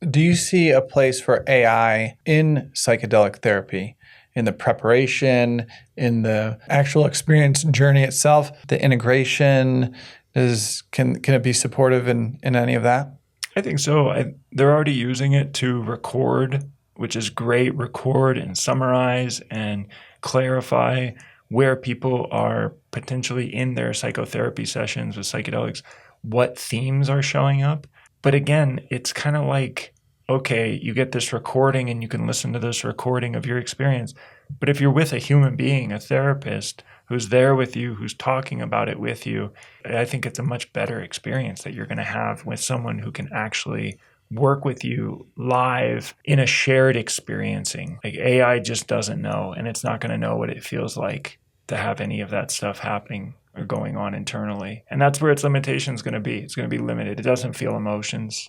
Do you see a place for AI in psychedelic therapy, in the preparation, in the actual experience journey itself, the integration? Can it be supportive in any of that? I think so. They're already using it to record, which is great. Record and summarize and clarify where people are potentially in their psychotherapy sessions with psychedelics, what themes are showing up. But again, it's kind of like, okay, you get this recording and you can listen to this recording of your experience. But if you're with a human being, a therapist who's there with you, who's talking about it with you, I think it's a much better experience that you're going to have with someone who can actually work with you live in a shared experiencing. Like AI just doesn't know, and it's not going to know what it feels like to have any of that stuff happening or going on internally. And that's where its limitation is going to be. It's going to be limited. It doesn't feel emotions.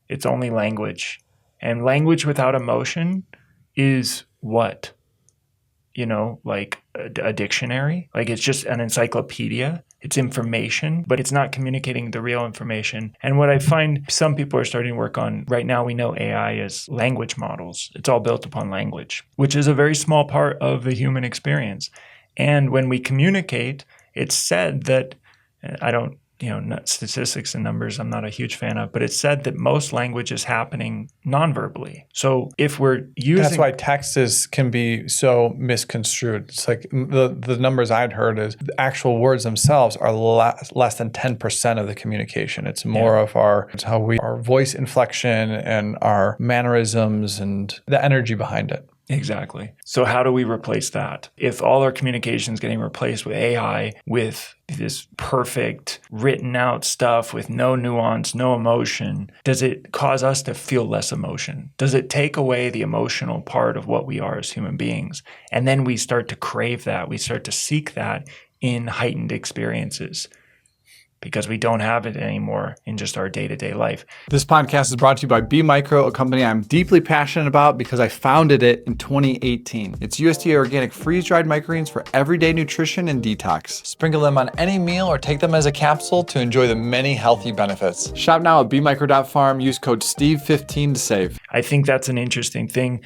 It's only language. And language without emotion is what? Like a dictionary. Like it's just an encyclopedia. It's information, but it's not communicating the real information. And what I find some people are starting to work on right now, we know AI is language models. It's all built upon language, which is a very small part of the human experience. And when we communicate, it's said that, I don't, not statistics and numbers, I'm not a huge fan of, but it's said that most language is happening non-verbally. So if we're using... That's why texts can be so misconstrued. It's like the numbers I'd heard is the actual words themselves are less than 10% of the communication. It's more of our voice inflection and our mannerisms and the energy behind it. Exactly. So how do we replace that? If all our communication is getting replaced with AI, with this perfect written out stuff with no nuance, no emotion, does it cause us to feel less emotion? Does it take away the emotional part of what we are as human beings? And then we start to crave that. We start to seek that in heightened experiences, because we don't have it anymore in just our day-to-day life. This podcast is brought to you by B Micro, a company I'm deeply passionate about because I founded it in 2018. It's USDA organic freeze-dried microgreens for everyday nutrition and detox. Sprinkle them on any meal or take them as a capsule to enjoy the many healthy benefits. Shop now at bmicro.farm. Use code STEVE15 to save. I think that's an interesting thing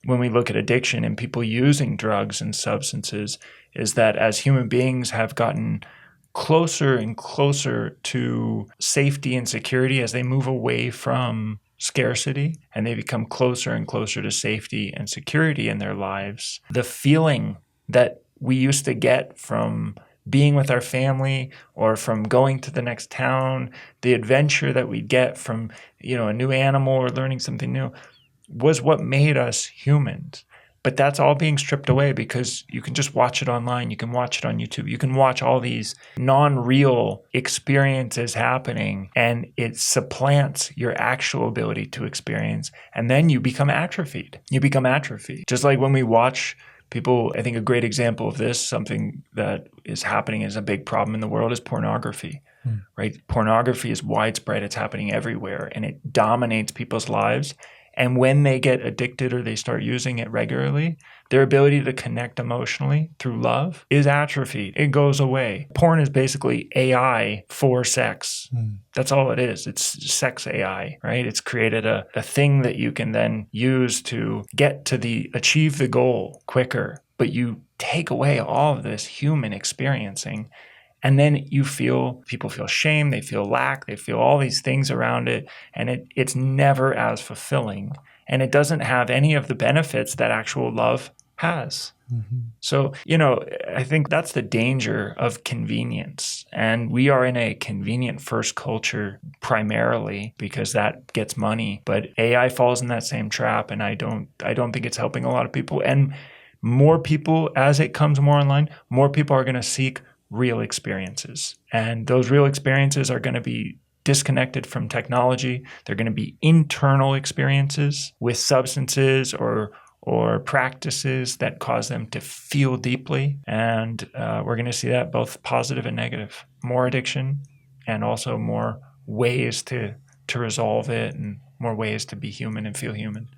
when we look at addiction and people using drugs and substances, is that as human beings have gotten closer and closer to safety and security, as they move away from scarcity and they become closer and closer to safety and security in their lives, the feeling that we used to get from being with our family or from going to the next town, the adventure that we get from, a new animal or learning something new, was what made us humans. But that's all being stripped away because you can just watch it online. You can watch it on YouTube. You can watch all these non-real experiences happening, and it supplants your actual ability to experience. And then you become atrophied. Just like when we watch people, I think a great example of this, something that is happening as a big problem in the world, is pornography. Right? Pornography is widespread. It's happening everywhere, and it dominates people's lives. And when they get addicted or they start using it regularly, their ability to connect emotionally through love is atrophied. It goes away. Porn is basically AI for sex. That's all it is. It's sex AI, right? It's created a thing that you can then use to achieve the goal quicker. But you take away all of this human experiencing. And then people feel shame, they feel lack, they feel all these things around it, and it's never as fulfilling. And it doesn't have any of the benefits that actual love has. So, I think that's the danger of convenience. And we are in a convenient first culture primarily because that gets money. But AI falls in that same trap, and I don't think it's helping a lot of people. And more people, as it comes more online, more people are going to seek real experiences. And those real experiences are going to be disconnected from technology. They're going to be internal experiences with substances or practices that cause them to feel deeply. And we're going to see that both positive and negative. More addiction and also more ways to resolve it and more ways to be human and feel human.